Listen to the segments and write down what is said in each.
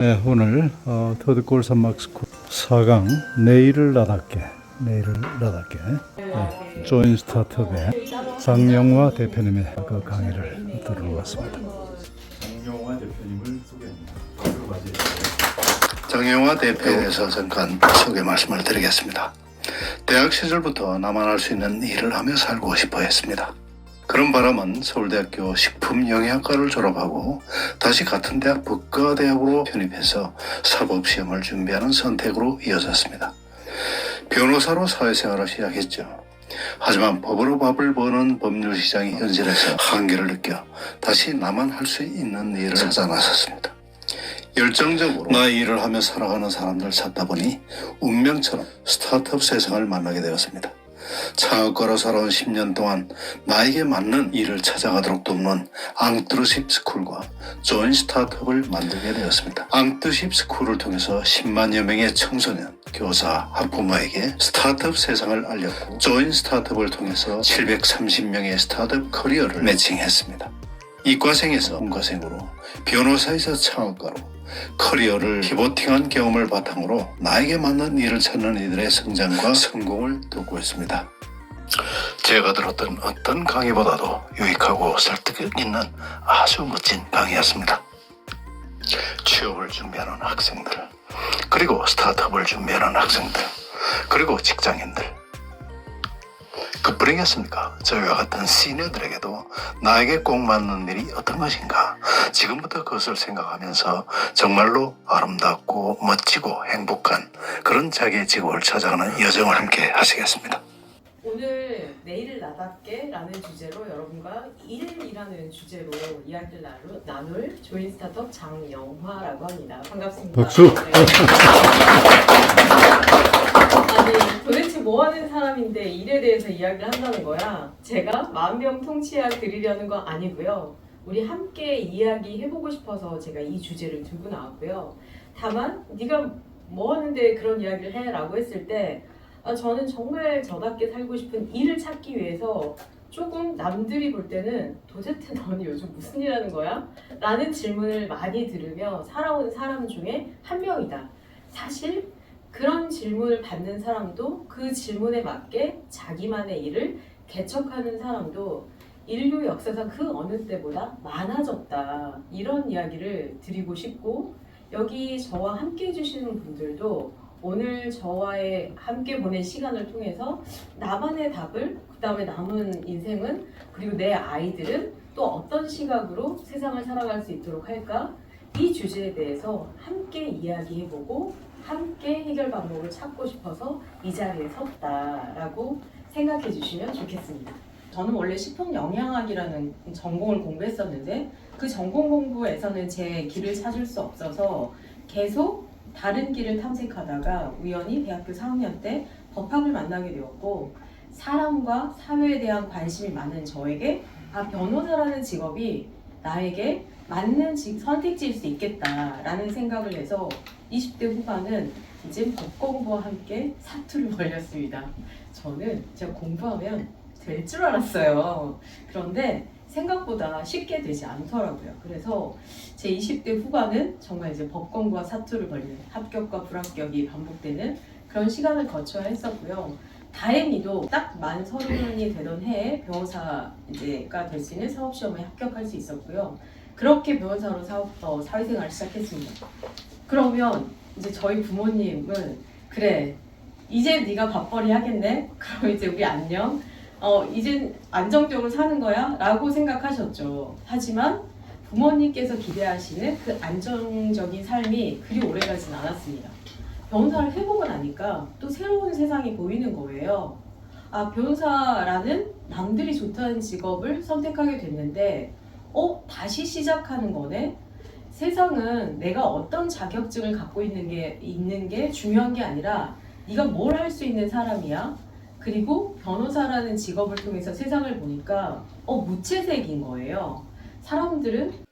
네, 오늘 터드골 산막스쿨 4강 내일을 나답게 조인 스타트업의 장영화 대표님의 그 강의를 들어봤습니다. 장영화 대표님을 소개합니다. 장영화 대표에 대해서 잠깐 소개 말씀을 드리겠습니다. 대학 시절부터 나만 할 수 있는 일을 하며 살고 싶어 했습니다. 그런 바람은 서울대학교 식품영양학과를 졸업하고 다시 같은 대학 법과대학으로 편입해서 사법시험을 준비하는 선택으로 이어졌습니다. 변호사로 사회생활을 시작했죠. 하지만 법으로 밥을 버는 법률시장의 현실에서 한계를 느껴 다시 나만 할 수 있는 일을 찾아 나섰습니다. 열정적으로 나의 일을 하며 살아가는 사람들 찾다 보니 운명처럼 스타트업 세상을 만나게 되었습니다. 창업가로 살아온 10년 동안 나에게 맞는 일을 찾아가도록 돕는 앙뜨르십 스쿨과 조인 스타트업을 만들게 되었습니다. 앙뜨르십 스쿨을 통해서 10만여 명의 청소년, 교사, 학부모에게 스타트업 세상을 알렸고 조인 스타트업을 통해서 730명의 스타트업 커리어를 매칭했습니다. 이과생에서 문과생으로, 변호사에서 창업가로 커리어를 피보팅한 경험을 바탕으로 나에게 맞는 일을 찾는 이들의 성장과 성공을 돕고 있습니다. 제가 들었던 어떤 강의보다도 유익하고 설득 있는 아주 멋진 강의였습니다. 취업을 준비하는 학생들, 그리고 스타트업을 준비하는 학생들, 그리고 직장인들, 그뿐이겠습니까? 저희와 같은 시니어들에게도 나에게 꼭 맞는 일이 어떤 것인가, 지금부터 그것을 생각하면서 정말로 아름답고 멋지고 행복한 그런 자기의 직업을 찾아가는 여정을 함께 하시겠습니다. 오늘 내일을 나답게 라는 주제로 여러분과 일이라는 주제로 이야기를 나눌 조인 스타트업 장영화라고 합니다. 반갑습니다. 박수! 네. 아니, 도대체 뭐 하는 사람인데 일에 대해서 이야기를 한다는 거야? 제가 만병통치약 드리려는 건 아니고요. 우리 함께 이야기해보고 싶어서 제가 이 주제를 들고 나왔고요. 다만 네가 뭐 하는데 그런 이야기를 해? 라고 했을 때 저는 정말 저답게 살고 싶은 일을 찾기 위해서 조금 남들이 볼 때는 도대체 너는 요즘 무슨 일 하는 거야? 라는 질문을 많이 들으며 살아온 사람 중에 한 명이다. 사실 그런 질문을 받는 사람도 그 질문에 맞게 자기만의 일을 개척하는 사람도 인류 역사상 그 어느 때보다 많아졌다. 이런 이야기를 드리고 싶고, 여기 저와 함께 해주시는 분들도 오늘 저와의 함께 보낸 시간을 통해서 나만의 답을, 그 다음에 남은 인생은, 그리고 내 아이들은 또 어떤 시각으로 세상을 살아갈 수 있도록 할까? 이 주제에 대해서 함께 이야기해보고 함께 해결 방법을 찾고 싶어서 이 자리에 섰다라고 생각해 주시면 좋겠습니다. 저는 원래 식품영양학이라는 전공을 공부했었는데 그 전공 공부에서는 제 길을 찾을 수 없어서 계속 다른 길을 탐색하다가 우연히 대학교 4학년 때 법학을 만나게 되었고, 사람과 사회에 대한 관심이 많은 저에게 변호사라는 직업이 나에게 맞는 선택지일 수 있겠다라는 생각을 해서 20대 후반은 이제 법 공부와 함께 사투를 벌였습니다. 저는 제가 공부하면 될 줄 알았어요. 그런데 생각보다 쉽게 되지 않더라고요. 그래서 제 20대 후반은 정말 이제 법 공부와 사투를 벌이는, 합격과 불합격이 반복되는 그런 시간을 거쳐야 했었고요. 다행히도 딱 만 30이 되던 해에 변호사가 될 수 있는 사법시험에 합격할 수 있었고요. 그렇게 변호사로 사회생활을 시작했습니다. 그러면 이제 저희 부모님은 그래, 이제 네가 밥벌이 하겠네? 그럼 이제 우리 안녕? 이젠 안정적으로 사는 거야? 라고 생각하셨죠. 하지만 부모님께서 기대하시는 그 안정적인 삶이 그리 오래가진 않았습니다. 변호사를 해보고 나니까 또 새로운 세상이 보이는 거예요. 변호사라는 남들이 좋다는 직업을 선택하게 됐는데 다시 시작하는 거네? 세상은 내가 어떤 자격증을 갖고 있는 게 중요한 게 아니라 네가 뭘 할 수 있는 사람이야? 그리고 변호사라는 직업을 통해서 세상을 보니까 무채색인 거예요. 사람들은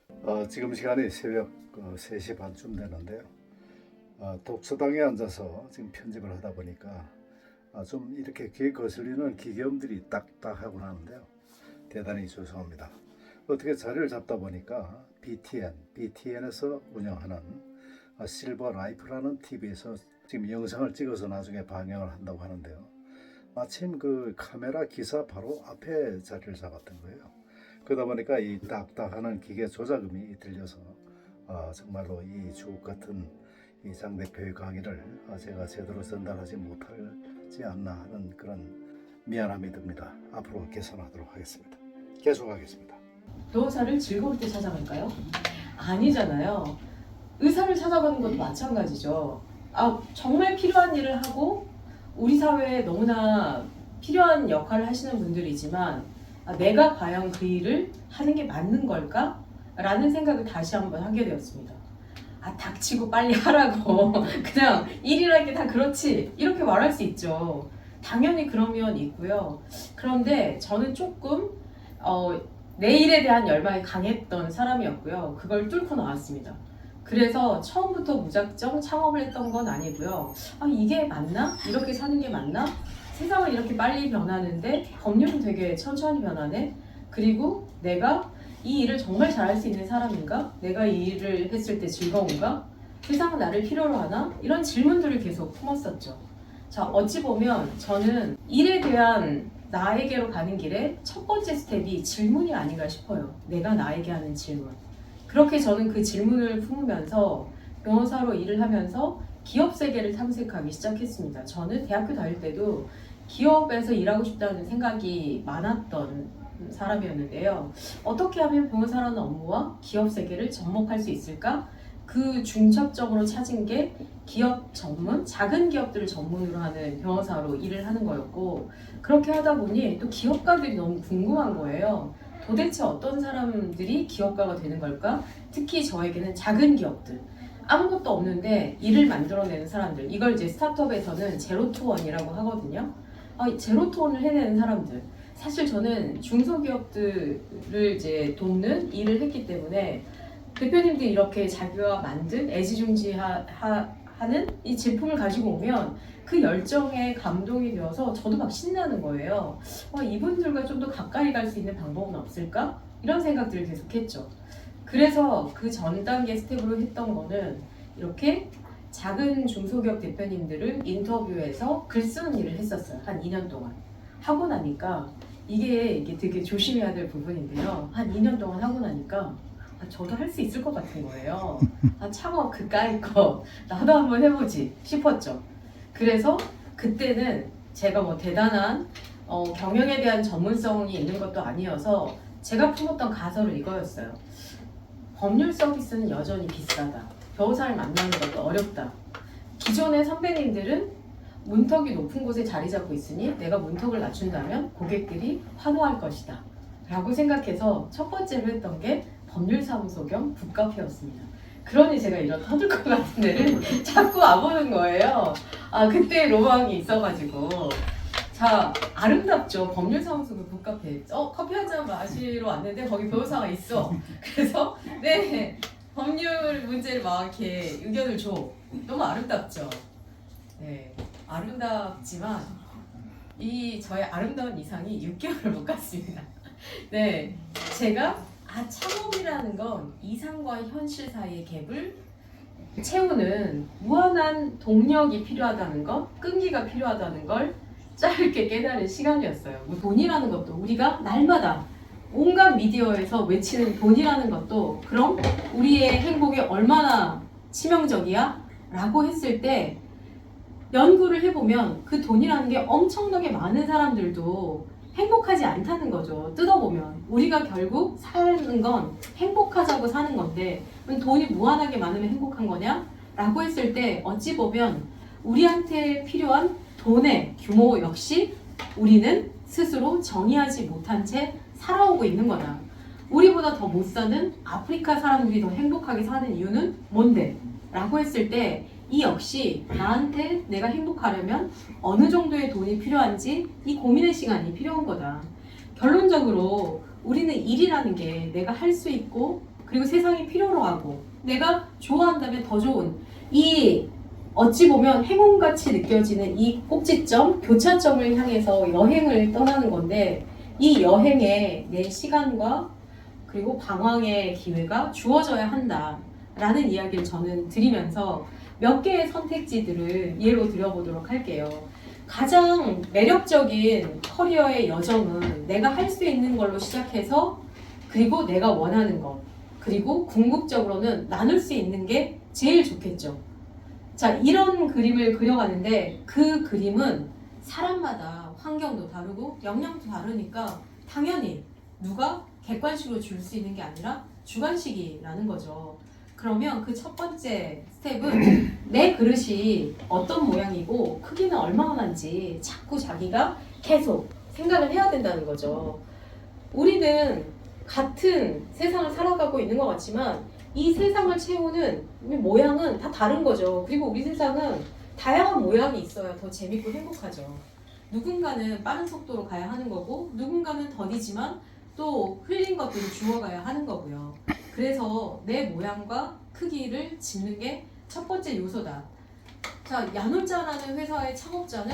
지금 시간이 새벽 3시 반쯤 되는데요. 독서당에 앉아서 지금 편집을 하다 보니까 좀 이렇게 귀에 거슬리는 기계음들이 딱딱하고 나는데요. 대단히 죄송합니다. 어떻게 자리를 잡다 보니까 BTN에서 운영하는 실버 라이프라는 TV에서 지금 영상을 찍어서 나중에 방영을 한다고 하는데요. 마침 그 카메라 기사 바로 앞에 자리를 잡았던 거예요. 그러다 보니까 이 딱딱하는 기계 조작음이 들려서 정말로 이 주옥 같은 이 장 대표의 강의를 제가 제대로 전달하지 못하지 않나 하는 그런 미안함이 듭니다. 앞으로 개선하도록 하겠습니다. 계속하겠습니다. 변호사를 즐거울 때 찾아갈까요? 아니잖아요. 의사를 찾아가는 것도 마찬가지죠. 정말 필요한 일을 하고 우리 사회에 너무나 필요한 역할을 하시는 분들이지만 내가 과연 그 일을 하는 게 맞는 걸까? 라는 생각을 다시 한번 하게 되었습니다. 닥치고 빨리 하라고 그냥 일이라는 게 다 그렇지 이렇게 말할 수 있죠. 당연히 그런 면이 있고요. 그런데 저는 조금 내 일에 대한 열망이 강했던 사람이었고요. 그걸 뚫고 나왔습니다. 그래서 처음부터 무작정 창업을 했던 건 아니고요. 이게 맞나? 이렇게 사는 게 맞나? 세상은 이렇게 빨리 변하는데 법률은 되게 천천히 변하네? 그리고 내가 이 일을 정말 잘할 수 있는 사람인가? 내가 이 일을 했을 때 즐거운가? 세상은 나를 필요로 하나? 이런 질문들을 계속 품었었죠. 자, 어찌 보면 저는 일에 대한 나에게로 가는 길에 첫 번째 스텝이 질문이 아닌가 싶어요. 내가 나에게 하는 질문. 그렇게 저는 그 질문을 품으면서 변호사로 일을 하면서 기업 세계를 탐색하기 시작했습니다. 저는 대학교 다닐 때도 기업에서 일하고 싶다는 생각이 많았던 사람이었는데요. 어떻게 하면 변호사라는 업무와 기업 세계를 접목할 수 있을까? 그 중첩적으로 찾은 게 기업 전문, 작은 기업들을 전문으로 하는 변호사로 일을 하는 거였고, 그렇게 하다 보니 또 기업가들이 너무 궁금한 거예요. 도대체 어떤 사람들이 기업가가 되는 걸까? 특히 저에게는 작은 기업들, 아무것도 없는데 일을 만들어내는 사람들, 이걸 이제 스타트업에서는 제로 투 원이라고 하거든요. 제로 투 원을 해내는 사람들. 사실 저는 중소기업들을 이제 돕는 일을 했기 때문에 대표님들이 이렇게 자기가 만든 애지중지하는 이 제품을 가지고 오면 그 열정에 감동이 되어서 저도 막 신나는 거예요. 이분들과 좀 더 가까이 갈 수 있는 방법은 없을까? 이런 생각들을 계속했죠. 그래서 그 전 단계 스텝으로 했던 거는 이렇게 작은 중소기업 대표님들을 인터뷰해서 글 쓰는 일을 했었어요. 한 2년 동안. 하고 나니까 이게 되게 조심해야 될 부분인데요. 한 2년 동안 하고 나니까 저도 할 수 있을 것 같은 거예요. 창업 그까이 거 나도 한번 해보지 싶었죠. 그래서 그때는 제가 뭐 대단한 경영에 대한 전문성이 있는 것도 아니어서 제가 품었던 가설은 이거였어요. 법률 서비스는 여전히 비싸다. 변호사를 만나는 것도 어렵다. 기존의 선배님들은 문턱이 높은 곳에 자리 잡고 있으니 내가 문턱을 낮춘다면 고객들이 환호할 것이다 라고 생각해서 첫 번째로 했던 게 법률사무소 겸 북카페였습니다. 그러니 제가 이런 터질 것 같은 데를 자꾸 와보는 거예요. 그때 로망이 있어가지고. 자, 아름답죠. 법률사무소 그 북카페. 커피 한 잔 마시러 왔는데 거기 변호사가 있어. 그래서 네, 법률 문제를 막 이렇게 의견을 줘. 너무 아름답죠. 네, 아름답지만 이 저의 아름다운 이상이 6개월을 못 갔습니다. 네, 제가 창업이라는 건 이상과 현실 사이의 갭을 채우는 무한한 동력이 필요하다는 것, 끈기가 필요하다는 걸 짧게 깨달은 시간이었어요. 돈이라는 것도 우리가 날마다 온갖 미디어에서 외치는 돈이라는 것도 그럼 우리의 행복에 얼마나 치명적이야? 라고 했을 때 연구를 해보면 그 돈이라는 게 엄청나게 많은 사람들도 행복하지 않다는 거죠. 뜯어보면 우리가 결국 사는 건 행복하자고 사는 건데 돈이 무한하게 많으면 행복한 거냐? 라고 했을 때 어찌 보면 우리한테 필요한 돈의 규모 역시 우리는 스스로 정의하지 못한 채 살아오고 있는 거다. 우리보다 더 못 사는 아프리카 사람들이 더 행복하게 사는 이유는 뭔데? 라고 했을 때 이 역시 나한테 내가 행복하려면 어느 정도의 돈이 필요한지 이 고민의 시간이 필요한 거다. 결론적으로 우리는 일이라는 게 내가 할 수 있고 그리고 세상이 필요로 하고 내가 좋아한다면 더 좋은 이 어찌 보면 행운같이 느껴지는 이 꼭지점, 교차점을 향해서 여행을 떠나는 건데 이 여행에 내 시간과 그리고 방황의 기회가 주어져야 한다 라는 이야기를 저는 드리면서 몇 개의 선택지들을 예로 들어보도록 할게요. 가장 매력적인 커리어의 여정은 내가 할 수 있는 걸로 시작해서 그리고 내가 원하는 것 그리고 궁극적으로는 나눌 수 있는 게 제일 좋겠죠. 자, 이런 그림을 그려가는데 그 그림은 사람마다 환경도 다르고 역량도 다르니까 당연히 누가 객관식으로 줄 수 있는 게 아니라 주관식이라는 거죠. 그러면 그 첫 번째 스텝은 내 그릇이 어떤 모양이고 크기는 얼마나인지 자꾸 자기가 계속 생각을 해야 된다는 거죠. 우리는 같은 세상을 살아가고 있는 것 같지만 이 세상을 채우는 모양은 다 다른 거죠. 그리고 우리 세상은 다양한 모양이 있어야 더 재밌고 행복하죠. 누군가는 빠른 속도로 가야 하는 거고 누군가는 더디지만 또 흘린 것들을 주워가야 하는 거고요. 그래서 내 모양과 크기를 짓는 게 첫 번째 요소다. 자, 야놀자라는 회사의 창업자는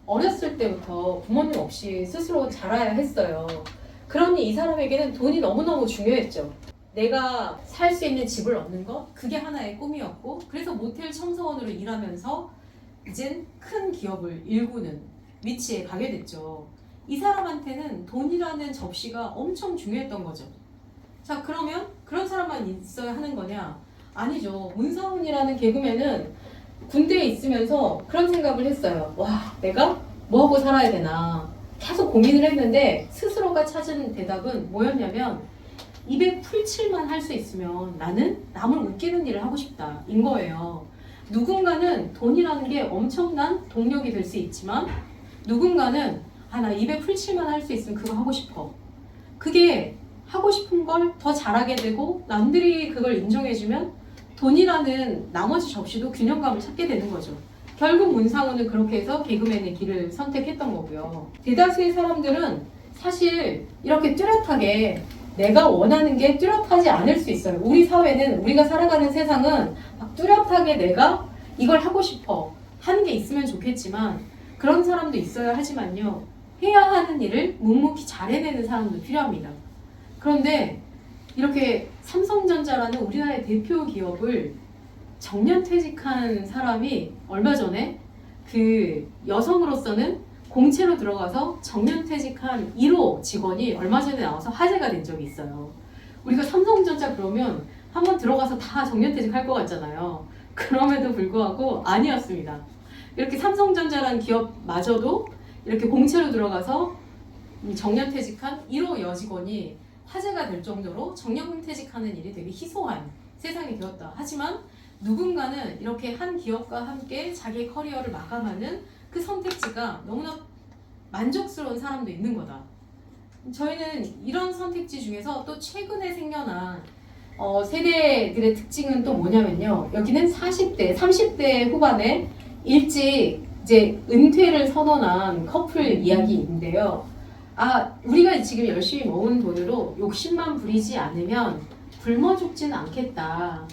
어렸을 때부터 부모님 없이 스스로 자라야 했어요. 그러니 이 사람에게는 돈이 너무너무 중요했죠. 내가 살 수 있는 집을 얻는 것, 그게 하나의 꿈이었고, 그래서 모텔 청소원으로 일하면서 이젠 큰 기업을 일구는 위치에 가게 됐죠. 이 사람한테는 돈이라는 접시가 엄청 중요했던 거죠. 자, 그러면 그런 사람만 있어야 하는 거냐? 아니죠. 문상훈이라는 개그맨은 군대에 있으면서 그런 생각을 했어요. 와, 내가 뭐 하고 살아야 되나? 계속 고민을 했는데 스스로가 찾은 대답은 뭐였냐면 200 풀칠만 할 수 있으면 나는 남을 웃기는 일을 하고 싶다 인 거예요. 누군가는 돈이라는 게 엄청난 동력이 될 수 있지만 누군가는 나 200 풀칠만 할 수 있으면 그거 하고 싶어. 그게 하고 싶은 걸 더 잘하게 되고 남들이 그걸 인정해주면 돈이라는 나머지 접시도 균형감을 찾게 되는 거죠. 결국 문상훈은 그렇게 해서 개그맨의 길을 선택했던 거고요. 대다수의 사람들은 사실 이렇게 뚜렷하게 내가 원하는 게 뚜렷하지 않을 수 있어요. 우리 사회는 우리가 살아가는 세상은 막 뚜렷하게 내가 이걸 하고 싶어 하는 게 있으면 좋겠지만 그런 사람도 있어야 하지만요. 해야 하는 일을 묵묵히 잘 해내는 사람도 필요합니다. 그런데 이렇게 삼성전자라는 우리나라의 대표 기업을 정년퇴직한 사람이 얼마 전에 그 여성으로서는 공채로 들어가서 정년퇴직한 1호 직원이 얼마 전에 나와서 화제가 된 적이 있어요. 우리가 삼성전자 그러면 한번 들어가서 다 정년퇴직할 것 같잖아요. 그럼에도 불구하고 아니었습니다. 이렇게 삼성전자라는 기업마저도 이렇게 공채로 들어가서 정년퇴직한 1호 여직원이 화제가 될 정도로 정년퇴직하는 일이 되게 희소한 세상이 되었다. 하지만 누군가는 이렇게 한 기업과 함께 자기의 커리어를 마감하는 그 선택지가 너무나 만족스러운 사람도 있는 거다. 저희는 이런 선택지 중에서 또 최근에 생겨난 세대들의 특징은 또 뭐냐면요. 여기는 40대, 30대 후반에 일찍 이제 은퇴를 선언한 커플 이야기인데요. 우리가 지금 열심히 모은 돈으로 욕심만 부리지 않으면 굶어 죽진 않겠다.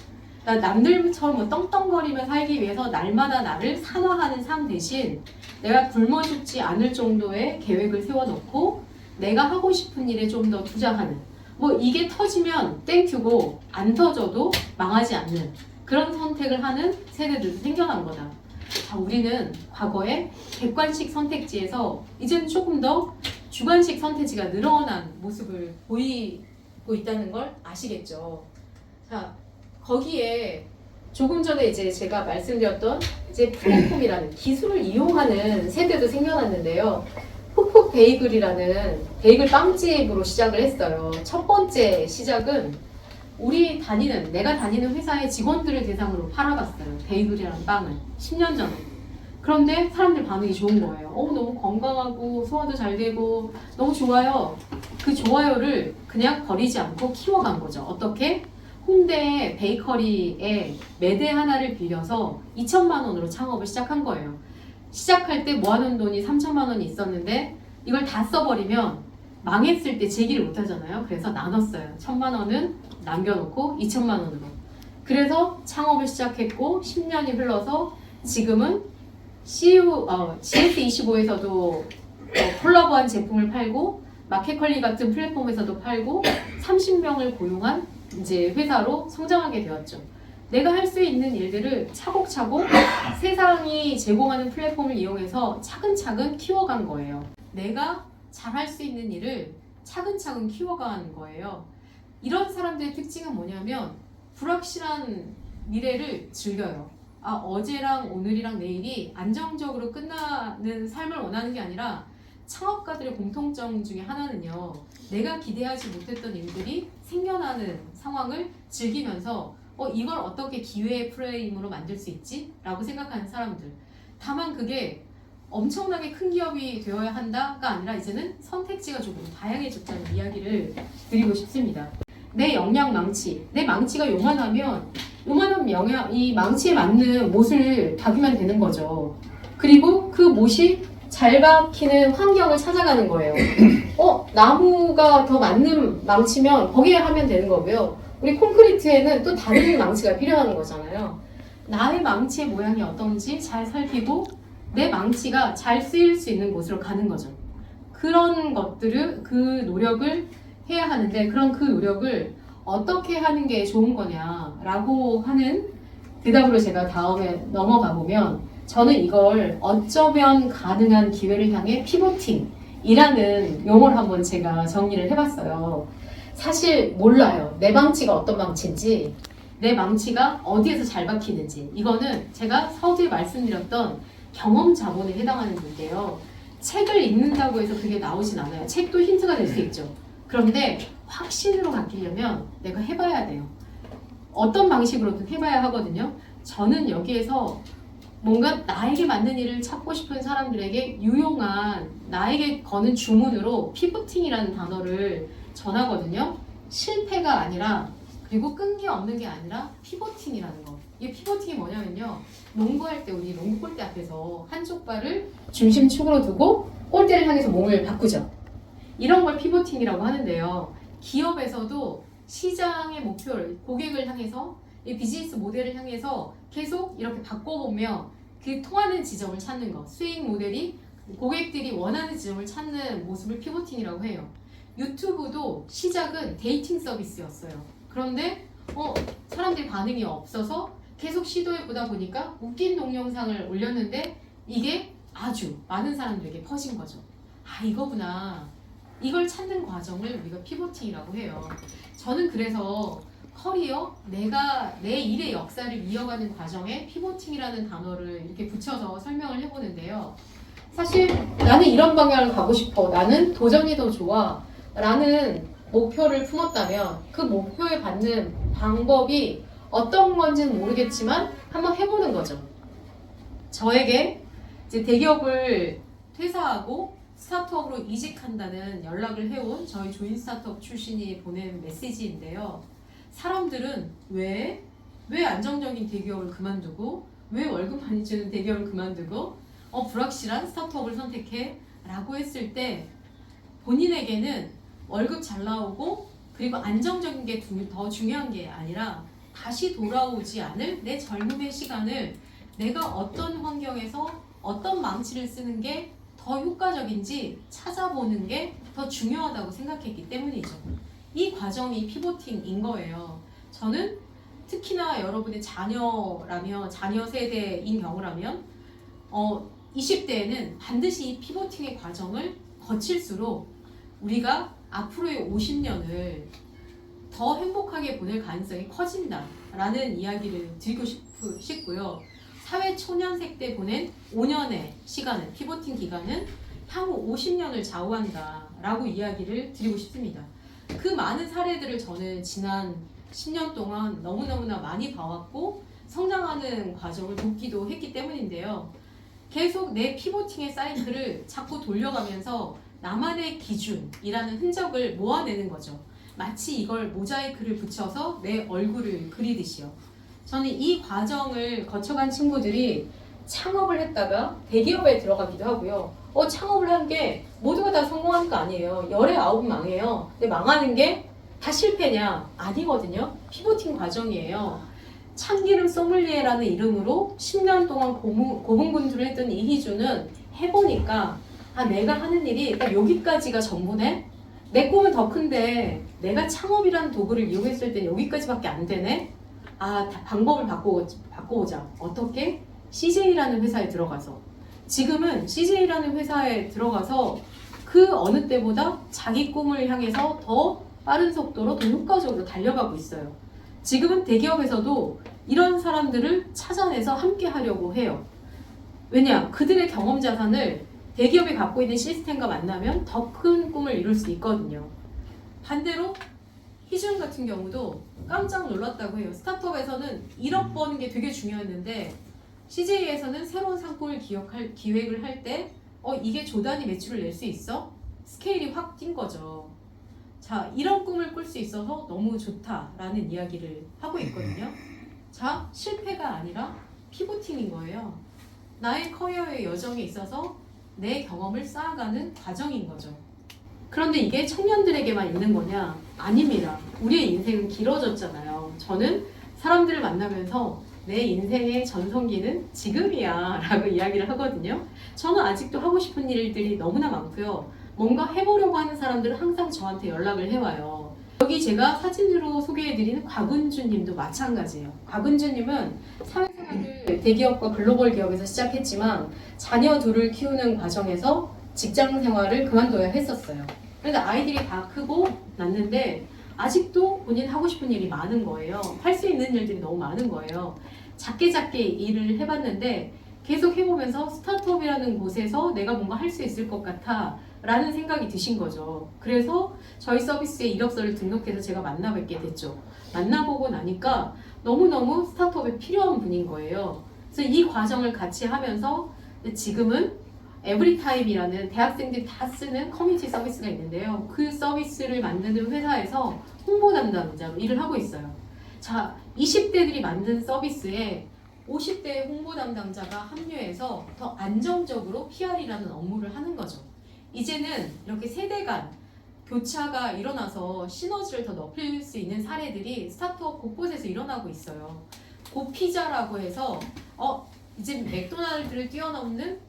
남들처럼 뭐 떵떵거리며 살기 위해서 날마다 나를 산화하는 삶 대신 내가 굶어 죽지 않을 정도의 계획을 세워놓고 내가 하고 싶은 일에 좀 더 투자하는 뭐 이게 터지면 땡큐고 안 터져도 망하지 않는 그런 선택을 하는 세대들도 생겨난 거다. 자, 우리는 과거에 객관식 선택지에서 이제는 조금 더 주관식 선택지가 늘어난 모습을 보이고 있다는 걸 아시겠죠. 자, 거기에 조금 전에 이제 제가 말씀드렸던 이제 플랫폼이라는 기술을 이용하는 세대도 생겨났는데요. 훅훅 베이글이라는 베이글 빵집으로 시작을 했어요. 첫 번째 시작은 내가 다니는 회사의 직원들을 대상으로 팔아봤어요. 베이글이라는 빵을 10년 전에. 그런데 사람들 반응이 좋은 거예요. 너무 건강하고 소화도 잘 되고 너무 좋아요. 그 좋아요를 그냥 버리지 않고 키워간 거죠. 어떻게? 홍대 베이커리에 매대 하나를 빌려서 2천만 원으로 창업을 시작한 거예요. 시작할 때 모아놓은 돈이 3천만 원이 있었는데 이걸 다 써버리면 망했을 때 재기를 못 하잖아요. 그래서 나눴어요. 1,000만 원은 남겨놓고 2천만 원으로. 그래서 창업을 시작했고 10년이 흘러서 지금은 GS25에서도 콜라보한 제품을 팔고 마켓컬리 같은 플랫폼에서도 팔고 30명을 고용한 이제 회사로 성장하게 되었죠. 내가 할 수 있는 일들을 차곡차곡 세상이 제공하는 플랫폼을 이용해서 차근차근 키워간 거예요. 내가 잘할 수 있는 일을 차근차근 키워간 거예요. 이런 사람들의 특징은 뭐냐면 불확실한 미래를 즐겨요. 어제랑 오늘이랑 내일이 안정적으로 끝나는 삶을 원하는 게 아니라 창업가들의 공통점 중에 하나는요. 내가 기대하지 못했던 일들이 생겨나는 상황을 즐기면서 이걸 어떻게 기회의 프레임으로 만들 수 있지? 라고 생각하는 사람들. 다만 그게 엄청나게 큰 기업이 되어야 한다가 아니라 이제는 선택지가 조금 다양해졌다는 이야기를 드리고 싶습니다. 내 역량 망치, 내 망치가 요만하면 요만한 이 망치에 맞는 못을 박으면 되는 거죠. 그리고 그 못이 잘 박히는 환경을 찾아가는 거예요. 나무가 더 맞는 망치면 거기에 하면 되는 거고요. 우리 콘크리트에는 또 다른 망치가 필요한 거잖아요. 나의 망치의 모양이 어떤지 잘 살피고 내 망치가 잘 쓰일 수 있는 곳으로 가는 거죠. 그런 것들을, 그 노력을 해야 하는데 그럼 그 노력을 어떻게 하는 게 좋은 거냐라고 하는 대답으로 제가 다음에 넘어가 보면 저는 이걸 어쩌면 가능한 기회를 향해 피보팅이라는 용어를 한번 제가 정리를 해봤어요. 사실 몰라요. 내 망치가 어떤 망치인지, 내 망치가 어디에서 잘 박히는지. 이거는 제가 서두에 말씀드렸던 경험 자본에 해당하는 건데요. 책을 읽는다고 해서 그게 나오진 않아요. 책도 힌트가 될 수 있죠. 그런데 확신으로 바뀌려면 내가 해봐야 돼요. 어떤 방식으로든 해봐야 하거든요. 저는 여기에서 뭔가 나에게 맞는 일을 찾고 싶은 사람들에게 유용한 나에게 거는 주문으로 피보팅이라는 단어를 전하거든요. 실패가 아니라 그리고 끈기 없는 게 아니라 피보팅이라는 거. 이 피보팅이 뭐냐면요. 농구할 때 우리 농구 골대 앞에서 한쪽 발을 중심축으로 두고 골대를 향해서 몸을 바꾸죠. 이런 걸 피보팅이라고 하는데요. 기업에서도 시장의 목표를 고객을 향해서 이 비즈니스 모델을 향해서 계속 이렇게 바꿔보며 그 통하는 지점을 찾는 것. 수익 모델이 고객들이 원하는 지점을 찾는 모습을 피보팅이라고 해요. 유튜브도 시작은 데이팅 서비스였어요. 그런데 사람들이 반응이 없어서 계속 시도해보다 보니까 웃긴 동영상을 올렸는데 이게 아주 많은 사람들에게 퍼진 거죠. 이거구나. 이걸 찾는 과정을 우리가 피보팅이라고 해요. 저는 그래서 커리어, 내가 내 일의 역사를 이어가는 과정에 피보팅이라는 단어를 이렇게 붙여서 설명을 해보는데요. 사실 나는 이런 방향을 가고 싶어. 나는 도전이 더 좋아. 라는 목표를 품었다면 그 목표에 받는 방법이 어떤 건지는 모르겠지만 한번 해보는 거죠. 저에게 이제 대기업을 퇴사하고 스타트업으로 이직한다는 연락을 해온 저희 조인 스타트업 출신이 보낸 메시지인데요. 사람들은 왜 안정적인 대기업을 그만두고 왜 월급 많이 주는 대기업을 그만두고 불확실한 스타트업을 선택해? 라고 했을 때 본인에게는 월급 잘 나오고 그리고 안정적인 게 더 중요한 게 아니라 다시 돌아오지 않을 내 젊음의 시간을 내가 어떤 환경에서 어떤 망치를 쓰는 게 더 효과적인지 찾아보는 게 더 중요하다고 생각했기 때문이죠. 이 과정이 피보팅인 거예요. 저는 특히나 여러분의 자녀 세대인 경우라면 20대에는 반드시 이 피보팅의 과정을 거칠수록 우리가 앞으로의 50년을 더 행복하게 보낼 가능성이 커진다라는 이야기를 드리고 싶고요. 사회 초년생 때 보낸 5년의 시간은, 피보팅 기간은 향후 50년을 좌우한다라고 이야기를 드리고 싶습니다. 그 많은 사례들을 저는 지난 10년 동안 너무너무나 많이 봐왔고 성장하는 과정을 돕기도 했기 때문인데요. 계속 내 피보팅의 사이클을 자꾸 돌려가면서 나만의 기준이라는 흔적을 모아내는 거죠. 마치 이걸 모자이크를 붙여서 내 얼굴을 그리듯이요. 저는 이 과정을 거쳐간 친구들이 창업을 했다가 대기업에 들어가기도 하고요. 창업을 한 게 모두가 다 성공하는 거 아니에요. 열에 9 망해요. 근데 망하는 게 다 실패냐? 아니거든요. 피보팅 과정이에요. 참기름 소믈리에라는 이름으로 10년 동안 고군분투를 했던 이희주는 해보니까 내가 하는 일이 딱 여기까지가 전부네? 내 꿈은 더 큰데 내가 창업이라는 도구를 이용했을 때 여기까지밖에 안 되네? 방법을 바꿔보자. 어떻게? CJ라는 회사에 들어가서. 지금은 CJ라는 회사에 들어가서 그 어느 때보다 자기 꿈을 향해서 더 빠른 속도로 더 효과적으로 달려가고 있어요. 지금은 대기업에서도 이런 사람들을 찾아내서 함께 하려고 해요. 왜냐? 그들의 경험 자산을 대기업이 갖고 있는 시스템과 만나면 더 큰 꿈을 이룰 수 있거든요. 반대로 희준 같은 경우도 깜짝 놀랐다고 해요. 스타트업에서는 1억 버는 게 되게 중요했는데 CJ에서는 새로운 상품을 기획을 할 때 이게 조 단위 매출을 낼 수 있어? 스케일이 확 뛴 거죠. 자, 이런 꿈을 꿀 수 있어서 너무 좋다라는 이야기를 하고 있거든요. 자, 실패가 아니라 피보팅인 거예요. 나의 커리어의 여정에 있어서 내 경험을 쌓아가는 과정인 거죠. 그런데 이게 청년들에게만 있는 거냐? 아닙니다. 우리의 인생은 길어졌잖아요. 저는 사람들을 만나면서 내 인생의 전성기는 지금이야 라고 이야기를 하거든요. 저는 아직도 하고 싶은 일들이 너무나 많고요. 뭔가 해보려고 하는 사람들은 항상 저한테 연락을 해와요. 여기 제가 사진으로 소개해드리는 곽은주 님도 마찬가지예요. 곽은주 님은 사회생활을 대기업과 글로벌 기업에서 시작했지만 자녀 둘을 키우는 과정에서 직장 생활을 그만둬야 했었어요. 그런데 아이들이 다 크고 났는데 아직도 본인 하고 싶은 일이 많은 거예요. 할 수 있는 일들이 너무 많은 거예요. 작게 일을 해봤는데 계속 해보면서 스타트업이라는 곳에서 내가 뭔가 할 수 있을 것 같아 라는 생각이 드신 거죠. 그래서 저희 서비스에 이력서를 등록해서 제가 만나뵙게 됐죠. 만나보고 나니까 너무너무 스타트업에 필요한 분인 거예요. 그래서 이 과정을 같이 하면서 지금은 에브리타임이라는 대학생들이 다 쓰는 커뮤니티 서비스가 있는데요. 그 서비스를 만드는 회사에서 홍보 담당자로 일을 하고 있어요. 자, 20대들이 만든 서비스에 50대 홍보 담당자가 합류해서 더 안정적으로 PR이라는 업무를 하는 거죠. 이제는 이렇게 세대 간 교차가 일어나서 시너지를 더 높일 수 있는 사례들이 스타트업 곳곳에서 일어나고 있어요. 고피자라고 해서 이제 맥도날드를 뛰어넘는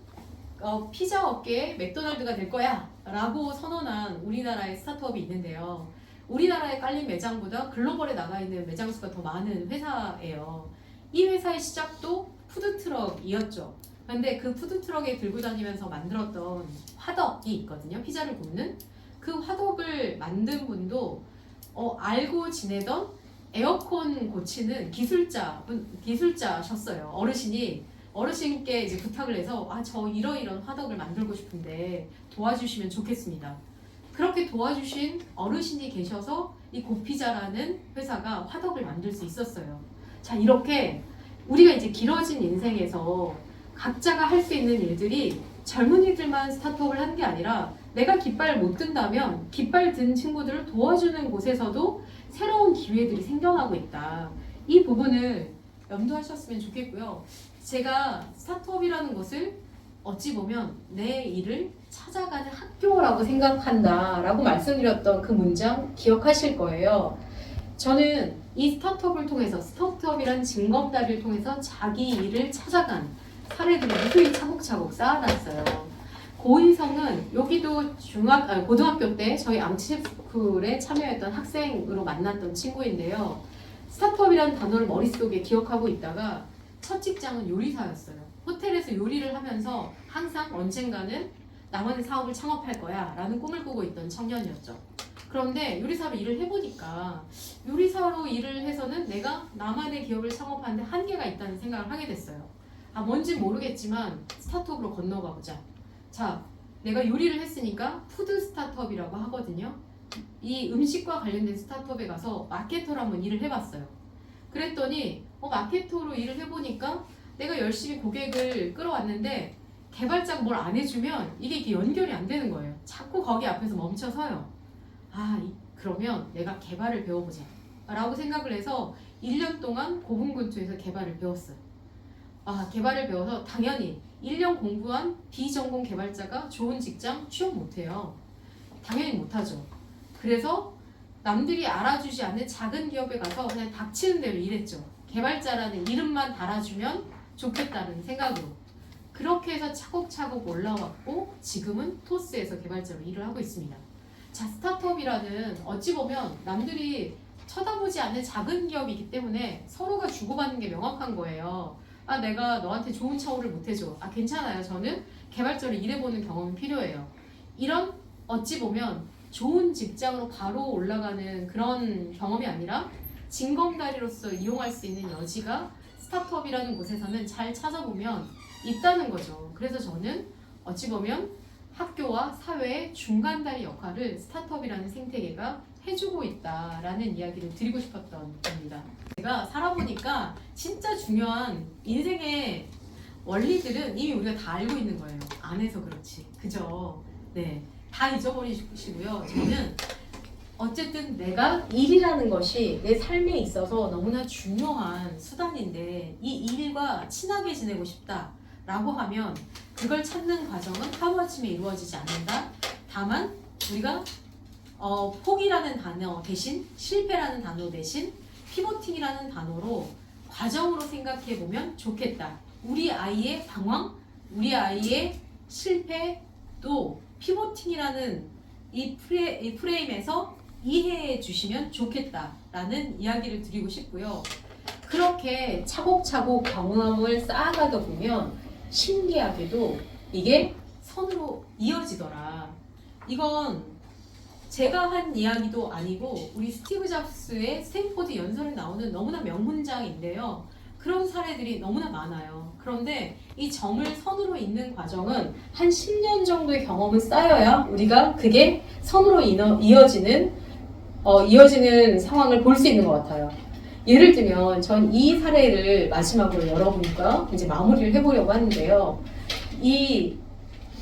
피자 업계의 맥도날드가 될 거야 라고 선언한 우리나라의 스타트업이 있는데요. 우리나라에 깔린 매장보다 글로벌에 나가 있는 매장 수가 더 많은 회사예요. 이 회사의 시작도 푸드트럭이었죠. 근데 그 푸드트럭에 들고 다니면서 만들었던 화덕이 있거든요. 피자를 굽는 그 화덕을 만든 분도 알고 지내던 에어컨 고치는 기술자셨어요. 어르신께 이제 부탁을 해서 저 이런 화덕을 만들고 싶은데 도와주시면 좋겠습니다. 그렇게 도와주신 어르신이 계셔서 이 고피자라는 회사가 화덕을 만들 수 있었어요. 자, 이렇게 우리가 이제 길어진 인생에서 각자가 할 수 있는 일들이 젊은이들만 스타트업을 하는 게 아니라 내가 깃발 못 든다면 깃발 든 친구들을 도와주는 곳에서도 새로운 기회들이 생겨나고 있다. 이 부분을 염두하셨으면 좋겠고요. 제가 스타트업이라는 것을 어찌 보면 내 일을 찾아가는 학교라고 생각한다라고 말씀드렸던 그 문장 기억하실 거예요. 저는 이 스타트업을 통해서 스타트업이란 징검다리를 통해서 자기 일을 찾아간 사례들을 무수히 차곡차곡 쌓아놨어요. 고인성은 여기도 고등학교 때 저희 암치셰프에 참여했던 학생으로 만났던 친구인데요. 스타트업이라는 단어를 머릿속에 기억하고 있다가 첫 직장은 요리사였어요. 호텔에서 요리를 하면서 항상 언젠가는 나만의 사업을 창업할 거야 라는 꿈을 꾸고 있던 청년이었죠. 그런데 요리사로 일을 해보니까 요리사로 일을 해서는 내가 나만의 기업을 창업하는데 한계가 있다는 생각을 하게 됐어요. 뭔지 모르겠지만 스타트업으로 건너가 보자. 자, 내가 요리를 했으니까 푸드 스타트업이라고 하거든요. 이 음식과 관련된 스타트업에 가서 마케터로 한번 일을 해봤어요. 그랬더니 마케터로 일을 해보니까 내가 열심히 고객을 끌어왔는데 개발자가 뭘 안 해주면 이게 연결이 안 되는 거예요. 자꾸 거기 앞에서 멈춰서요. 그러면 내가 개발을 배워보자 라고 생각을 해서 1년 동안 고분군투에서 개발을 배웠어요. 개발을 배워서 당연히 1년 공부한 비전공 개발자가 좋은 직장 취업 못해요. 당연히 못하죠. 그래서 남들이 알아주지 않는 작은 기업에 가서 그냥 닥치는 대로 일했죠. 개발자라는 이름만 달아주면 좋겠다는 생각으로. 그렇게 해서 차곡차곡 올라왔고 지금은 토스에서 개발자로 일을 하고 있습니다. 자, 스타트업이라는 어찌 보면 남들이 쳐다보지 않는 작은 기업이기 때문에 서로가 주고받는 게 명확한 거예요. 아, 내가 너한테 좋은 처우를 못 해줘. 아, 괜찮아요. 저는 개발자로 일해보는 경험이 필요해요. 이런 어찌 보면 좋은 직장으로 바로 올라가는 그런 경험이 아니라 징검다리로서 이용할 수 있는 여지가 스타트업이라는 곳에서는 잘 찾아보면 있다는 거죠. 그래서 저는 어찌 보면 학교와 사회의 중간다리 역할을 스타트업이라는 생태계가 해주고 있다라는 이야기를 드리고 싶었던 겁니다. 제가 살아보니까 진짜 중요한 인생의 원리들은 이미 우리가 다 알고 있는 거예요. 안 해서 그렇지. 그죠? 네. 다 잊어버리시고요. 저는 어쨌든 내가 일이라는 것이 내 삶에 있어서 너무나 중요한 수단인데 이 일과 친하게 지내고 싶다라고 하면 그걸 찾는 과정은 하루아침에 이루어지지 않는다. 다만 우리가 포기라는 단어 대신 실패라는 단어 대신 피보팅이라는 단어로 과정으로 생각해 보면 좋겠다. 우리 아이의 방황, 우리 아이의 실패도 피보팅이라는 이 프레임에서 이해해 주시면 좋겠다라는 이야기를 드리고 싶고요. 그렇게 차곡차곡 경험을 쌓아가다 보면 신기하게도 이게 선으로 이어지더라. 이건 제가 한 이야기도 아니고 우리 스티브 잡스의 스탠포드 연설에 나오는 너무나 명문장인데요. 그런 사례들이 너무나 많아요. 그런데 이 점을 선으로 잇는 과정은 한 10년 정도의 경험을 쌓여야 우리가 그게 선으로 이어지는 상황을 볼 수 있는 것 같아요. 예를 들면 전 이 사례를 마지막으로 여러분과 이제 마무리를 해보려고 하는데요. 이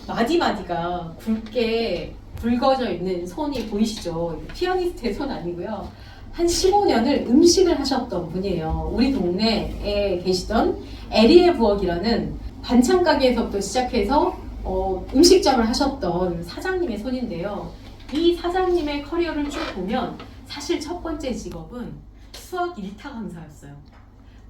마디마디가 굵게 붉어져 있는 손이 보이시죠? 피아니스트의 손 아니고요. 한 15년을 음식을 하셨던 분이에요. 우리 동네에 계시던 에리의 부엌이라는 반찬 가게에서부터 시작해서 음식점을 하셨던 사장님의 손인데요. 이 사장님의 커리어를 쭉 보면 사실 첫 번째 직업은 수학 1타 강사였어요.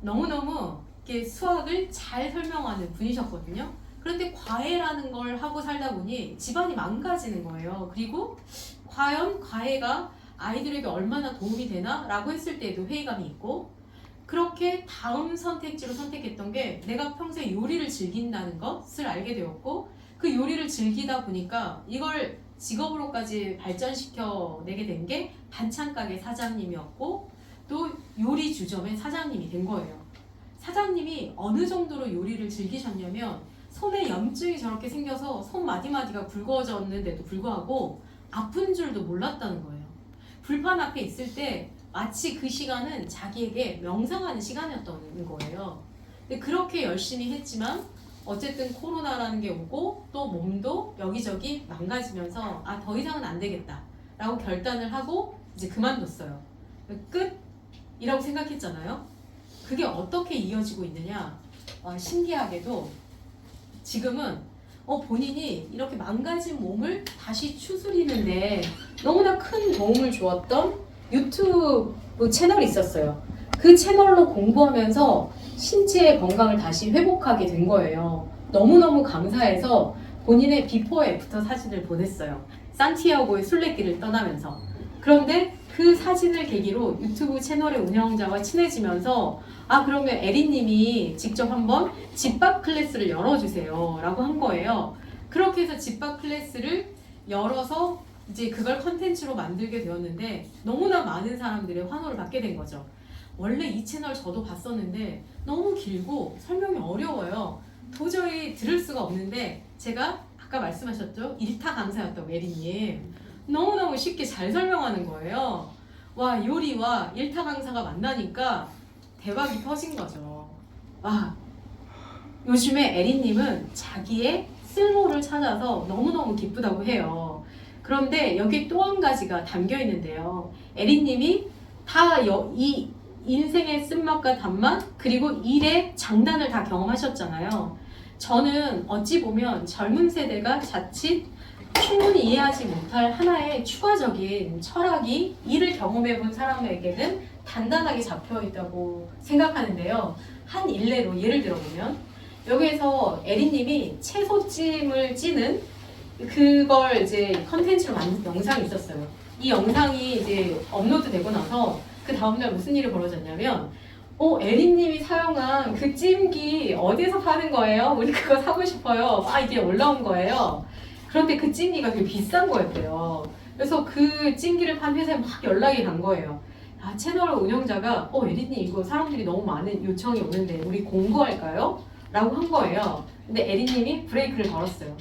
너무너무 이렇게 수학을 잘 설명하는 분이셨거든요. 그런데 과외라는 걸 하고 살다 보니 집안이 망가지는 거예요. 그리고 과연 과외가 아이들에게 얼마나 도움이 되나? 라고 했을 때에도 회의감이 있고 그렇게 다음 선택지로 선택했던 게 내가 평소에 요리를 즐긴다는 것을 알게 되었고 그 요리를 즐기다 보니까 이걸 직업으로까지 발전시켜내게 된 게 반찬 가게 사장님이었고 또 요리 주점의 사장님이 된 거예요. 사장님이 어느 정도로 요리를 즐기셨냐면 손에 염증이 저렇게 생겨서 손 마디마디가 굵어졌는데도 불구하고 아픈 줄도 몰랐다는 거예요. 불판 앞에 있을 때 마치 그 시간은 자기에게 명상하는 시간이었던 거예요. 근데 그렇게 열심히 했지만 어쨌든 코로나라는 게 오고 또 몸도 여기저기 망가지면서 아, 더 이상은 안 되겠다 라고 결단을 하고 이제 그만뒀어요. 끝이라고 생각했잖아요. 그게 어떻게 이어지고 있느냐. 신기하게도 지금은 본인이 이렇게 망가진 몸을 다시 추스리는데 너무나 큰 도움을 주었던 유튜브 채널이 있었어요. 그 채널로 공부하면서 신체의 건강을 다시 회복하게 된 거예요. 너무너무 감사해서 본인의 비포 애프터 사진을 보냈어요. 산티아고의 순례길을 떠나면서. 그런데 그 사진을 계기로 유튜브 채널의 운영자와 친해지면서 아, 그러면 에리님이 직접 한번 집밥 클래스를 열어주세요 라고 한 거예요. 그렇게 해서 집밥 클래스를 열어서 이제 그걸 컨텐츠로 만들게 되었는데 너무나 많은 사람들의 환호를 받게 된 거죠. 원래 이 채널 저도 봤었는데 너무 길고 설명이 어려워요. 도저히 들을 수가 없는데 제가 아까 말씀하셨죠? 1타 강사였다고 에리님. 너무너무 쉽게 잘 설명하는 거예요. 와, 요리와 1타 강사가 만나니까 대박이 터진 거죠. 와, 요즘에 에리님은 자기의 쓸모를 찾아서 너무너무 기쁘다고 해요. 그런데 여기 또 한 가지가 담겨 있는데요. 에리님이 다 이 인생의 쓴맛과 단맛 그리고 일의 장단을 다 경험하셨잖아요. 저는 어찌 보면 젊은 세대가 자칫 충분히 이해하지 못할 하나의 추가적인 철학이 일을 경험해본 사람에게는 단단하게 잡혀있다고 생각하는데요. 한 일례로 예를 들어보면 여기에서 에리님이 채소찜을 찌는 그걸 이제 컨텐츠로 만든 영상이 있었어요. 이 영상이 이제 업로드 되고 나서 그 다음날 무슨 일이 벌어졌냐면 에리님이 사용한 그 찜기 어디서 파는 거예요? 우리 그거 사고 싶어요. 이게 올라온 거예요. 그런데 그 찜기가 되게 비싼 거였대요. 그래서 그 찜기를 판 회사에 막 연락이 간 거예요. 채널 운영자가 에리님 이거 사람들이 너무 많은 요청이 오는데 우리 공고할까요? 라고 한 거예요. 근데 에리님이 브레이크를 걸었어요.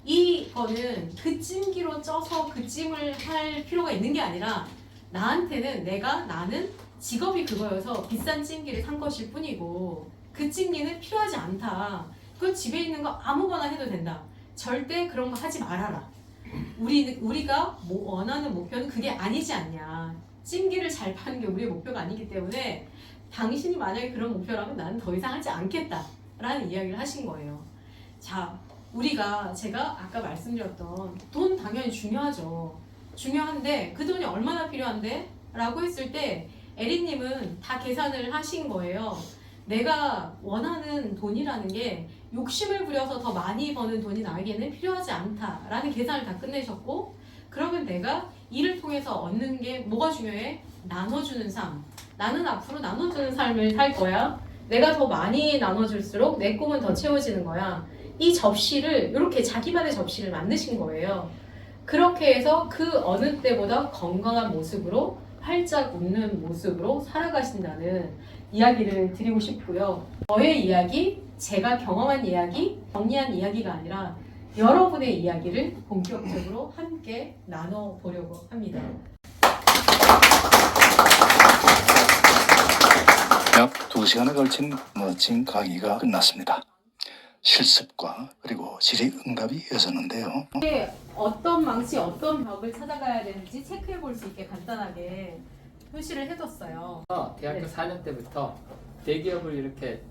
이거는 그 찜기로 쪄서 그 찜을 할 필요가 있는 게 아니라 나는 직업이 그거여서 비싼 찜기를 산 것일 뿐이고 그 찜기는 필요하지 않다. 그건 집에 있는 거 아무거나 해도 된다. 절대 그런 거 하지 말아라. 우리가 원하는 목표는 그게 아니지 않냐. 찜기를 잘 파는 게 우리의 목표가 아니기 때문에 당신이 만약에 그런 목표라면 나는 더 이상 하지 않겠다 라는 이야기를 하신 거예요. 자, 제가 아까 말씀드렸던 돈 당연히 중요하죠. 중요한데 그 돈이 얼마나 필요한데? 라고 했을 때 에리님은 다 계산을 하신 거예요. 내가 원하는 돈이라는 게 욕심을 부려서 더 많이 버는 돈이 나에게는 필요하지 않다라는 계산을 다 끝내셨고, 그러면 내가 이를 통해서 얻는 게 뭐가 중요해? 나눠주는 삶. 나는 앞으로 나눠주는 삶을 살 거야. 내가 더 많이 나눠줄수록 내 꿈은 더 채워지는 거야. 이 접시를 이렇게 자기만의 접시를 만드신 거예요. 그렇게 해서 그 어느 때보다 건강한 모습으로 활짝 웃는 모습으로 살아가신다는 이야기를 드리고 싶고요. 저의 이야기, 제가 경험한 이야기, 정리한 이야기가 아니라 여러분의 이야기를 본격적으로 함께 나눠보려고 합니다. 약 2시간에 걸친 멋진 강의가 끝났습니다. 실습과 그리고 질의응답이 이어졌는데요. 어떤 망치, 어떤 벽을 찾아가야 되는지 체크해 볼 수 있게 간단하게 표시를 해뒀어요. 대학교 네. 4년 때부터 대기업을 이렇게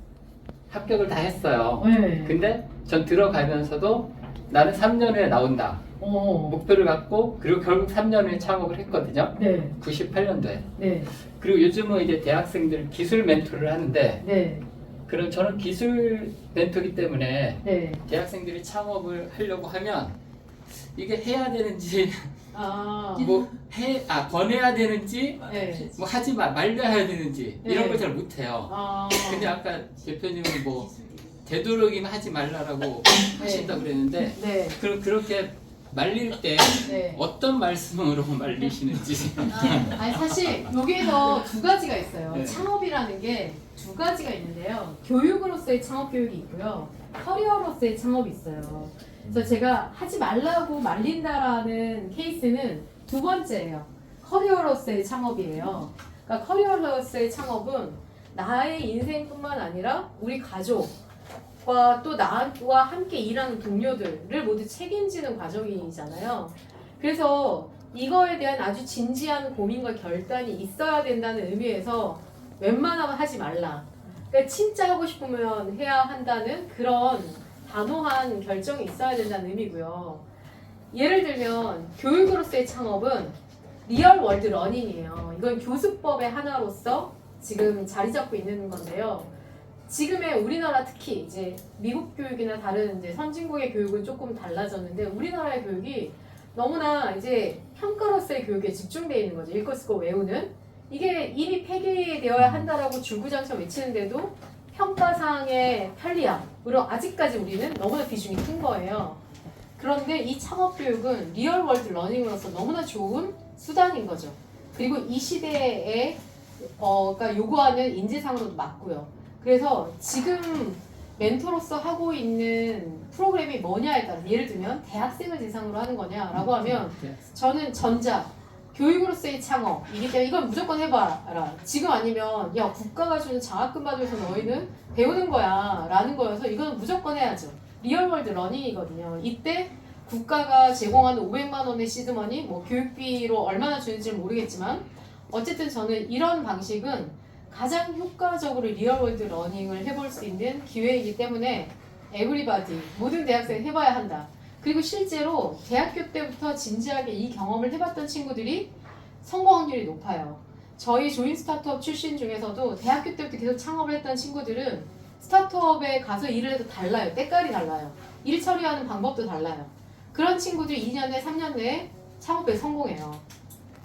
합격을 다 했어요. 네. 근데 전 들어가면서도 나는 3년 후에 나온다. 목표를 갖고 그리고 결국 3년 후에 창업을 했거든요. 네. 98년도에. 네. 그리고 요즘은 이제 대학생들 기술 멘토를 하는데 네. 그럼 저는 기술 멘토기 때문에 네. 대학생들이 창업을 하려고 하면 이게 해야 되는지 권해야 되는지 네. 하지 말려야 되는지 이런 네. 걸 잘 못해요. 근데 아까 대표님은 되도록이면 하지 말라라고 하신다고 그랬는데 네. 그렇게 말릴 때 네. 어떤 말씀으로 말리시는지 사실 여기에서 두 가지가 있어요. 네. 창업이라는 게 두 가지가 있는데요. 교육으로서의 창업 교육이 있고요. 커리어로서의 창업이 있어요. 그래서 제가 하지 말라고 말린다라는 케이스는 두 번째예요. 커리어로서의 창업이에요. 그러니까 커리어로서의 창업은 나의 인생뿐만 아니라 우리 가족과 또 나와 함께 일하는 동료들을 모두 책임지는 과정이잖아요. 그래서 이거에 대한 아주 진지한 고민과 결단이 있어야 된다는 의미에서 웬만하면 하지 말라. 그러니까 진짜 하고 싶으면 해야 한다는 그런 단호한 결정이 있어야 된다는 의미고요. 예를 들면 교육으로서의 창업은 리얼 월드 러닝이에요. 이건 교수법의 하나로서 지금 자리 잡고 있는 건데요. 지금의 우리나라 특히 이제 미국 교육이나 다른 이제 선진국의 교육은 조금 달라졌는데 우리나라의 교육이 너무나 이제 평가로서의 교육에 집중되어 있는 거죠. 읽고 쓰고 외우는. 이게 이미 폐기되어야 한다라고 줄구장창 외치는데도 평가상의 편리함으로 아직까지 우리는 너무나 비중이 큰 거예요. 그런데 이 창업교육은 리얼월드 러닝으로서 너무나 좋은 수단인 거죠. 그리고 이 시대에 그러니까 요구하는 인재상으로도 맞고요. 그래서 지금 멘토로서 하고 있는 프로그램이 뭐냐에 따라 예를 들면 대학생을 대상으로 하는 거냐라고 하면 저는 전자 교육으로서의 창업이기 때문에 이건 무조건 해봐라. 지금 아니면 야 국가가 주는 장학금 받으면서 너희는 배우는 거야 라는 거여서 이건 무조건 해야죠. 리얼월드 러닝이거든요. 이때 국가가 제공하는 500만 원의 시드머니 교육비로 얼마나 주는지는 모르겠지만 어쨌든 저는 이런 방식은 가장 효과적으로 리얼월드 러닝을 해볼 수 있는 기회이기 때문에 에브리바디 모든 대학생이 해봐야 한다. 그리고 실제로 대학교 때부터 진지하게 이 경험을 해봤던 친구들이 성공 확률이 높아요. 저희 조인 스타트업 출신 중에서도 대학교 때부터 계속 창업을 했던 친구들은 스타트업에 가서 일을 해도 달라요. 때깔이 달라요. 일 처리하는 방법도 달라요. 그런 친구들이 2년 내 3년 내에 창업에 성공해요.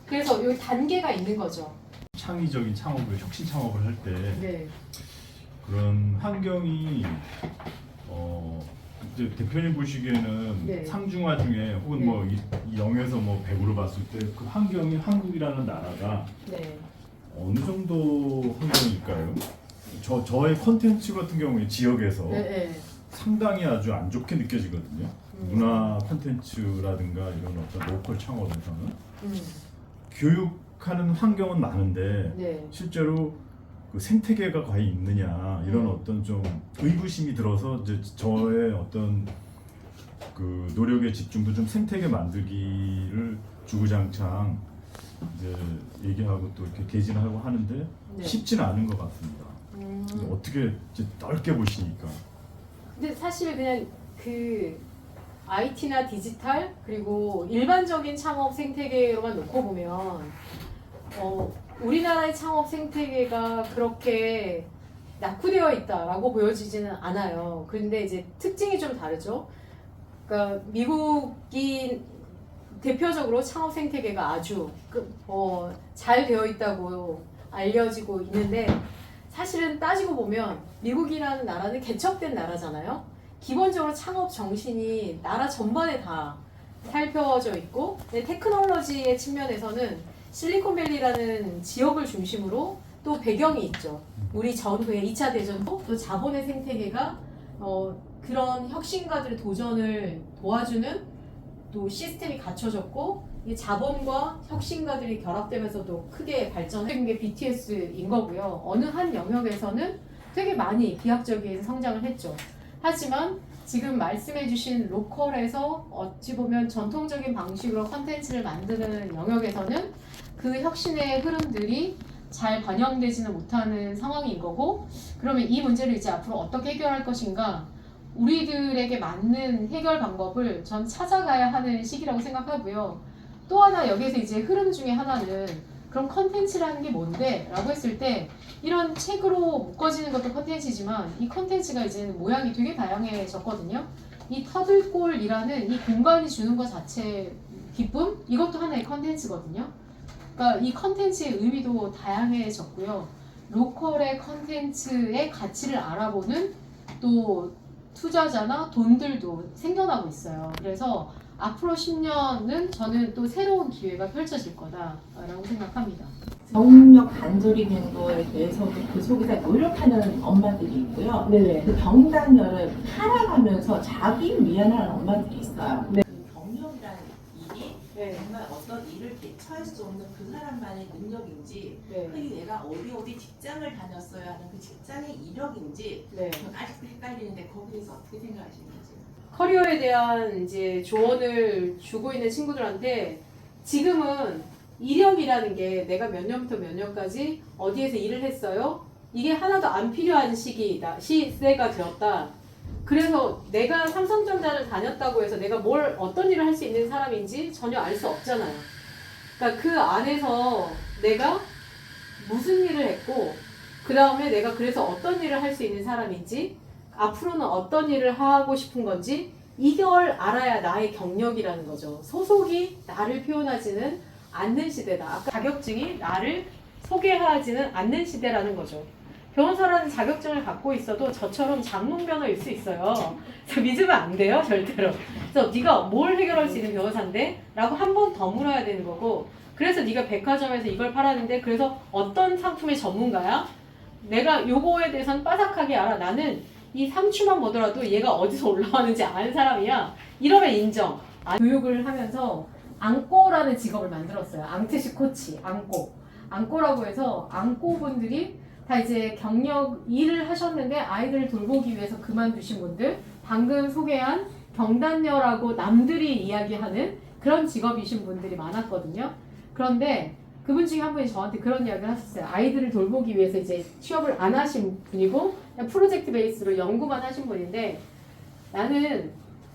그래서 여기 단계가 있는 거죠. 창의적인 창업을, 혁신 창업을 할 때 네. 그런 환경이 이제 대표님 보시기에는 네. 상중하 중에 혹은 네. 뭐 0에서 뭐 100으로 봤을 때 그 환경이 한국이라는 나라가 네. 어느 정도 환경일까요? 저의 컨텐츠 같은 경우에 지역에서 네. 네. 상당히 아주 안 좋게 느껴지거든요. 문화 콘텐츠라든가 이런 어떤 로컬 창업에서는 교육하는 환경은 많은데 네. 실제로 그 생태계가 과연 있느냐 이런 어떤 좀 의구심이 들어서 이제 저의 어떤 그 노력의 집중도 좀 생태계 만들기를 주구장창 이제 얘기하고 또 이렇게 개진하고 하는데 네. 쉽지는 않은 것 같습니다. 근데 어떻게 이제 넓게 보시니까 근데 사실 그냥 그 IT나 디지털 그리고 일반적인 창업 생태계로만 놓고 보면 우리나라의 창업 생태계가 그렇게 낙후되어 있다라고 보여지지는 않아요. 그런데 이제 특징이 좀 다르죠. 그러니까 미국이 대표적으로 창업 생태계가 아주 잘 되어 있다고 알려지고 있는데 사실은 따지고 보면 미국이라는 나라는 개척된 나라잖아요. 기본적으로 창업 정신이 나라 전반에 다 살펴져 있고 테크놀로지의 측면에서는 실리콘밸리라는 지역을 중심으로 또 배경이 있죠. 우리 전후에 2차 대전도 또 자본의 생태계가 그런 혁신가들의 도전을 도와주는 또 시스템이 갖춰졌고 이 자본과 혁신가들이 결합되면서도 크게 발전한 게 BTS인 거고요. 어느 한 영역에서는 되게 많이 비약적인 성장을 했죠. 하지만 지금 말씀해주신 로컬에서 어찌 보면 전통적인 방식으로 컨텐츠를 만드는 영역에서는 그 혁신의 흐름들이 잘 반영되지는 못하는 상황인 거고, 그러면 이 문제를 이제 앞으로 어떻게 해결할 것인가, 우리들에게 맞는 해결 방법을 전 찾아가야 하는 시기라고 생각하고요. 또 하나 여기서 이제 흐름 중에 하나는 그럼 컨텐츠라는 게 뭔데? 라고 했을 때 이런 책으로 묶어지는 것도 컨텐츠지만 이 컨텐츠가 이제는 모양이 되게 다양해졌거든요. 이 터들골이라는 이 공간이 주는 것 자체 기쁨? 이것도 하나의 컨텐츠거든요. 그러니까 이 컨텐츠의 의미도 다양해졌고요. 로컬의 컨텐츠의 가치를 알아보는 또 투자자나 돈들도 생겨나고 있어요. 그래서 앞으로 10년은 저는 또 새로운 기회가 펼쳐질 거다라고 생각합니다. 경력 단절이 된 거에 대해서도 그 속에서 노력하는 엄마들이 있고요. 네네. 그 경단녀를 살아가면서 자기 위안하는 엄마들이 있어요. 네. 그 경력이라는 일이 네. 정말 어떤 일을 대처할 수 없는 그 사람만의 능력인지, 네. 특히 내가 어디 직장을 다녔어야 하는 그 직장의 이력인지 네. 전 아직도 헷갈리는데 거기에 대해서 어떻게 생각하시는지. 커리어에 대한 이제 조언을 주고 있는 친구들한테 지금은 이력이라는 게 내가 몇 년부터 몇 년까지 어디에서 일을 했어요? 이게 하나도 안 필요한 시대가 되었다. 그래서 내가 삼성전자를 다녔다고 해서 내가 어떤 일을 할 수 있는 사람인지 전혀 알 수 없잖아요. 그러니까 그 안에서 내가 무슨 일을 했고 그 다음에 내가 그래서 어떤 일을 할 수 있는 사람인지 앞으로는 어떤 일을 하고 싶은 건지 이걸 알아야 나의 경력이라는 거죠. 소속이 나를 표현하지는 않는 시대다. 아까 자격증이 나를 소개하지는 않는 시대라는 거죠. 변호사라는 자격증을 갖고 있어도 저처럼 장롱변호일 수 있어요. 그래서 믿으면 안 돼요, 절대로. 그래서 네가 뭘 해결할 수 있는 변호사인데? 라고 한 번 더 물어야 되는 거고, 그래서 네가 백화점에서 이걸 팔았는데 그래서 어떤 상품의 전문가야? 내가 요거에 대해서는 빠삭하게 알아. 나는 이 상추만 보더라도 얘가 어디서 올라왔는지 아는 사람이야. 이러면 인정. 교육을 하면서 앙꼬라는 직업을 만들었어요. 앙트시 코치, 앙꼬. 앙꼬라고 해서 앙꼬분들이 다 이제 경력 일을 하셨는데 아이들을 돌보기 위해서 그만두신 분들, 방금 소개한 경단녀라고 남들이 이야기하는 그런 직업이신 분들이 많았거든요. 그런데 그분 중에 한 분이 저한테 그런 이야기를 하셨어요. 아이들을 돌보기 위해서 이제 취업을 안 하신 분이고 그냥 프로젝트 베이스로 연구만 하신 분인데, 나는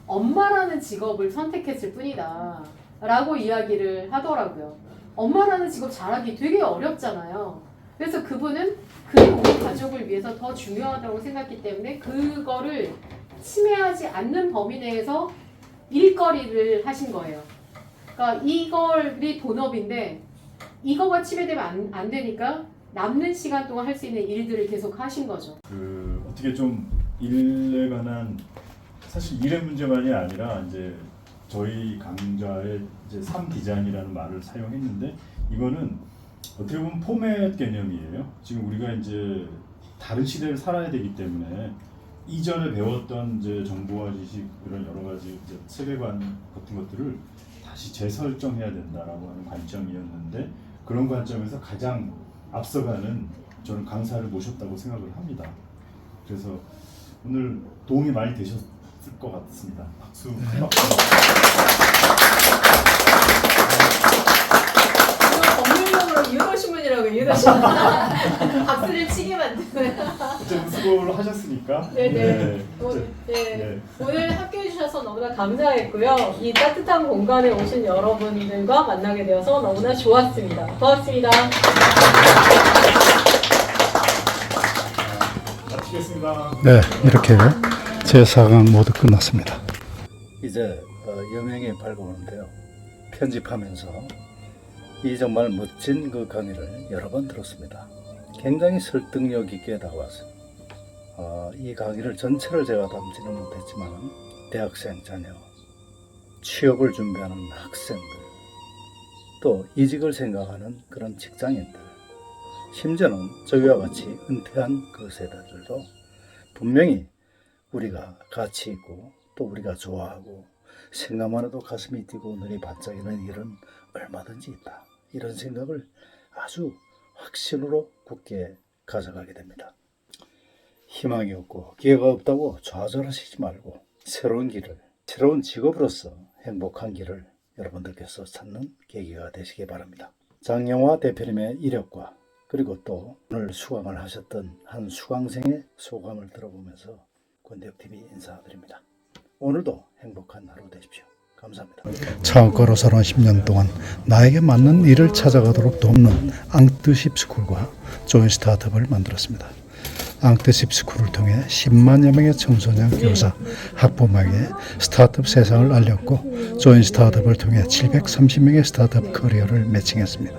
엄마라는 직업을 선택했을 뿐이다 라고 이야기를 하더라고요. 엄마라는 직업 잘하기 되게 어렵잖아요. 그래서 그분은 그게 우리 가족을 위해서 더 중요하다고 생각했기 때문에 그거를 침해하지 않는 범위 내에서 일거리를 하신 거예요. 그러니까 이걸이 본업인데 이거가 치매되면 안 되니까 남는 시간 동안 할 수 있는 일들을 계속 하신 거죠. 그 어떻게 좀 일에 관한 사실 일의 문제만이 아니라 이제 저희 강좌에 이제 3디자인이라는 말을 사용했는데 이거는 어떻게 보면 포맷 개념이에요. 지금 우리가 이제 다른 시대를 살아야 되기 때문에 이전에 배웠던 이제 정보와 지식 이런 여러 가지 이제 세계관 같은 것들을 다시 재설정해야 된다라고 하는 관점이었는데 그런 관점에서 가장 앞서가는 저는 강사를 모셨다고 생각을 합니다. 그래서 오늘 도움이 많이 되셨을 것 같습니다. 박수. 법률용어로 유도신문이라고 유도신문 박수를 치게 만드는. 어쨌든 수고를 하셨으니까. 네네. 네. 네. 오늘 함께해 주셔서 너무나 감사했고요. 이 따뜻한 공간에 오신 여러분들과 만나게 되어서 너무나 좋았습니다. 고맙습니다. 마치겠습니다. 네, 이렇게 제 4강 모두 끝났습니다. 이제 여명이 밝아오는데요. 편집하면서 이 정말 멋진 그 강의를 여러 번 들었습니다. 굉장히 설득력 있게 다가왔어요. 이 강의를 전체를 제가 담지는 못했지만 대학생 자녀, 취업을 준비하는 학생들, 또 이직을 생각하는 그런 직장인들, 심지어는 저희와 같이 은퇴한 그 세대들도 분명히 우리가 가치 있고 또 우리가 좋아하고 생각만 해도 가슴이 뛰고 눈이 반짝이는 일은 얼마든지 있다. 이런 생각을 아주 확신으로 굳게 가져가게 됩니다. 희망이 없고 기회가 없다고 좌절하시지 말고 새로운 길을, 새로운 직업으로서 행복한 길을 여러분들께서 찾는 계기가 되시기 바랍니다. 장영화 대표님의 이력과 그리고 또 오늘 수강을 하셨던 한 수강생의 소감을 들어보면서 권대혁TV 인사드립니다. 오늘도 행복한 하루 되십시오. 감사합니다. 창업가로 살아온 10년 동안 나에게 맞는 일을 찾아가도록 돕는 앙뜨십스쿨과 조인 스타트업을 만들었습니다. 앙뜨십스쿨을 통해 10만여 명의 청소년 교사, 학부모에게 스타트업 세상을 알렸고 조인 스타트업을 통해 730명의 스타트업 커리어를 매칭했습니다.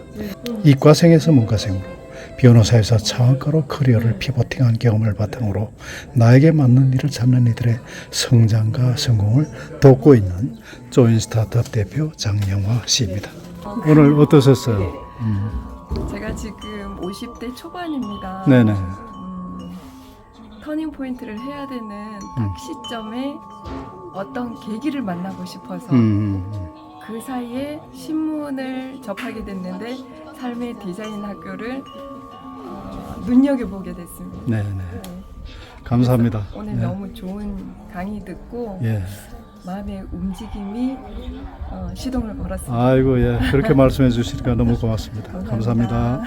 이과생에서 문과생으로 변호사에서 창업가로 커리어를 피보팅한 경험을 바탕으로 나에게 맞는 일을 찾는 이들의 성장과 성공을 돕고 있는 조인 스타트업 대표 장영화 씨입니다. 오늘 어떠셨어요? 제가 지금 50대 초반입니다. 네네. 터닝 포인트를 해야 되는 딱 시점에 어떤 계기를 만나고 싶어서 그 사이에 신문을 접하게 됐는데 삶의 디자인 학교를 눈여겨보게 됐습니다. 네네. 감사합니다. 오늘 너무 좋은 강의 듣고 예. 마음의 움직임이 시동을 걸었습니다. 아이고 예. 그렇게 말씀해 주시니까 너무 고맙습니다. 감사합니다.